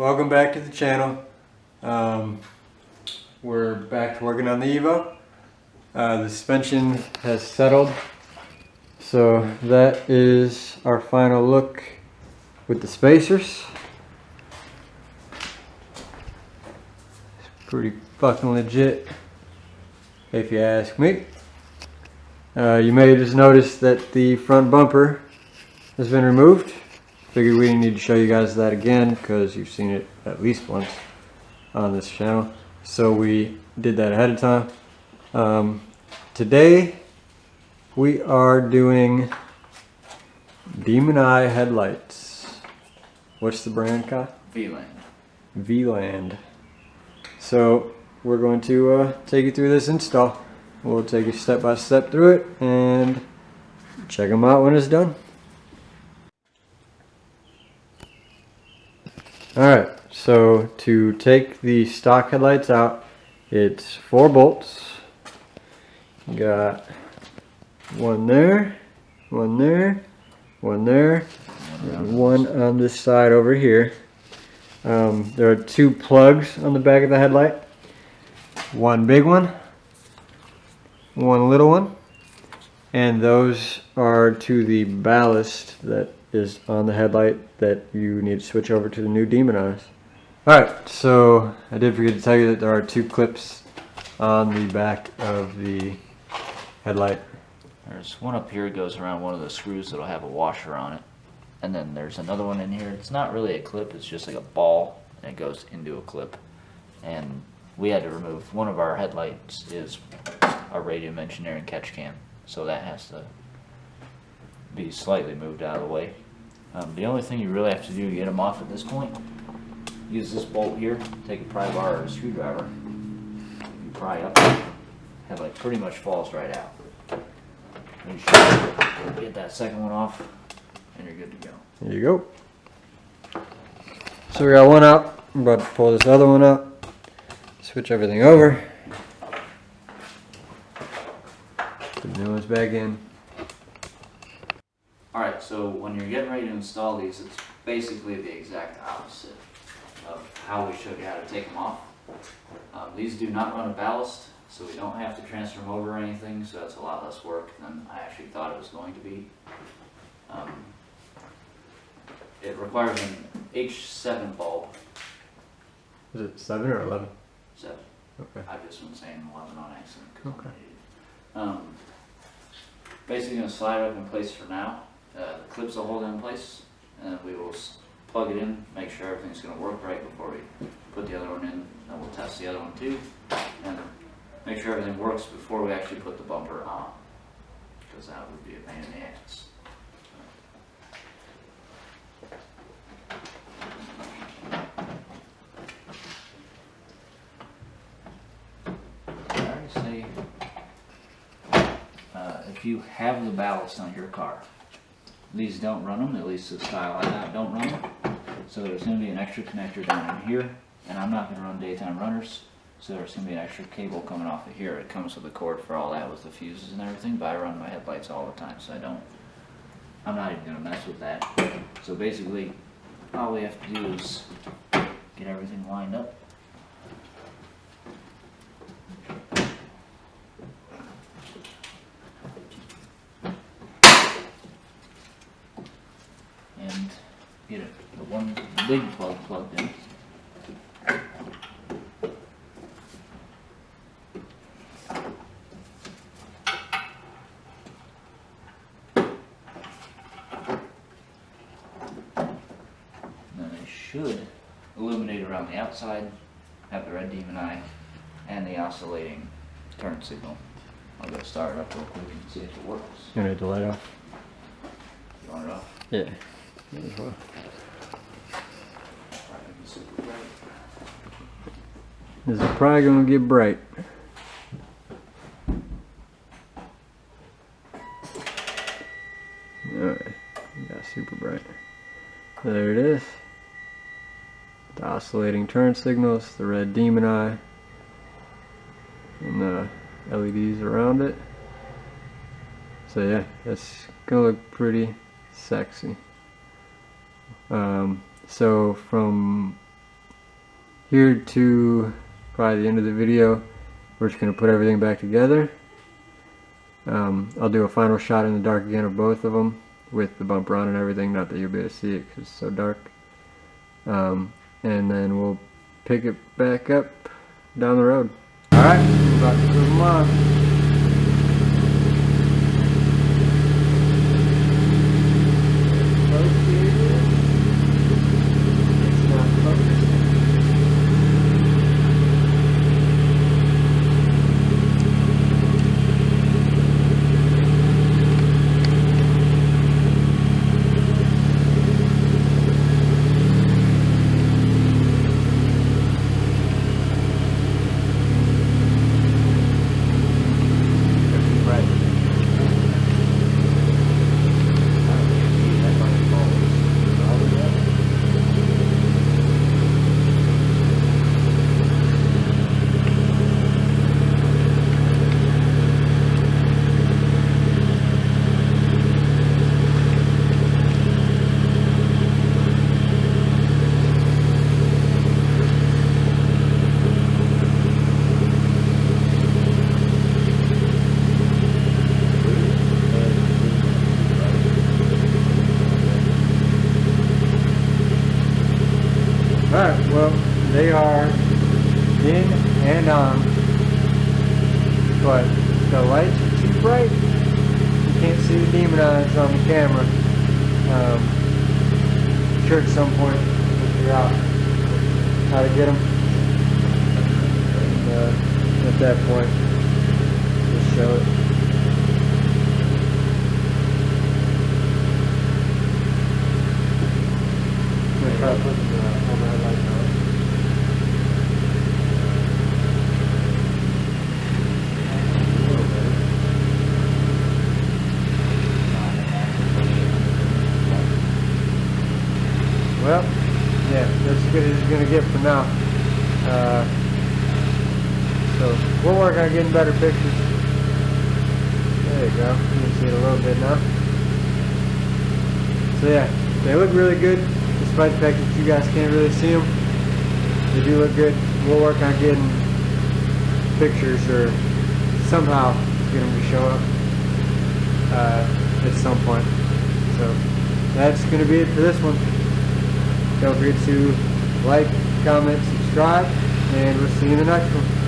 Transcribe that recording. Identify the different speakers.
Speaker 1: welcome back to the channel. We're back to working on the Evo. The suspension has settled, so that is our final look with the spacers. It's pretty fucking legit, if you ask me. You may just notice that the front bumper has been removed. Figured we didn't need to show you guys that again because you've seen it at least once on this channel. So we did that ahead of time. Today we are doing Demon Eye headlights. What's the brand, Kyle?
Speaker 2: V-Land.
Speaker 1: V-Land. So we're going to take you through this install. We'll take you step by step through it and check them out when it's done. Alright, so to take the stock headlights out, it's 4 bolts. You got one there, one there, one there, and one on this side over here. There are 2 plugs on the back of the headlight. One big one, one little one, and those are to the ballast that is on the headlight that you need to switch over to the new Demon Eyes. Alright, so I did forget to tell you that there are 2 clips on the back of the headlight.
Speaker 2: There's one up here that goes around one of the screws that'll have a washer on it. And then there's another one in here. It's not really a clip, it's just like a ball, and it goes into a clip. And we had to remove one of our headlights is our Radium Engineering catch cam, so that has to be slightly moved out of the way. The only thing you really have to do to get them off at this point, use this bolt here, take a pry bar or a screwdriver, you pry up, headlight pretty much falls right out. You should get that second one off and you're good to go.
Speaker 1: There you go. So we got one out. I'm about to pull this other one out. Switch everything over. Put the new ones back in.
Speaker 2: Alright, so when you're getting ready to install these, it's basically the exact opposite of how we showed you how to take them off. These do not run a ballast, so we don't have to transfer them over or anything, so that's a lot less work than I actually thought it was going to be. It requires an H7 bulb.
Speaker 1: Is it 7 or 11?
Speaker 2: 7.
Speaker 1: Okay.
Speaker 2: I've just been saying 11 on accident.
Speaker 1: Okay.
Speaker 2: Basically going to slide it up in place for now. The clips will hold it in place, and we will plug it in, make sure everything's going to work right before we put the other one in. Then we'll test the other one too, and make sure everything works before we actually put the bumper on, because that would be a pain in the ass. I already say, if you have the ballast on your car, these don't run them, at least the style I got don't run them. So there's going to be an extra connector down in here, and I'm not going to run daytime runners, so there's going to be an extra cable coming off of here. It comes with a cord for all that with the fuses and everything, but I run my headlights all the time, so I'm not even going to mess with that. So basically, all we have to do is get everything lined up. And get the one big plug plugged in. Then they should illuminate around the outside, have the red Demon Eye, and the oscillating turn signal. I'll go start it up real quick and see if it works.
Speaker 1: You want the light off?
Speaker 2: You want it off?
Speaker 1: Yeah. Might as well. This is probably gonna get bright. Alright, got super bright. There it is. The oscillating turn signals, the red Demon Eye, and the LEDs around it. So yeah, that's gonna look pretty sexy. So from here to probably the end of the video. We're just going to put everything back together. I'll do a final shot in the dark again of both of them with the bumper on and everything, not that you'll be able to see it because it's so dark. And then we'll pick it back up down the road. Alright, we're about to move them on. Alright, well, they are in and on, but the lights are too bright. You can't see the demon eyes on the camera. I'm sure at some point we'll figure out how to get them. And at that point, we'll show it. Try to put the overhead lights on. Well, yeah, that's as good as it's going to get for now. So we'll work on getting better pictures. There you go. You can see it a little bit now. So yeah, they look really good. Despite the fact that you guys can't really see them, they do look good. We'll work on getting pictures or somehow get them to show up at some point. So that's going to be it for this one. Don't forget to like, comment, subscribe, and we'll see you in the next one.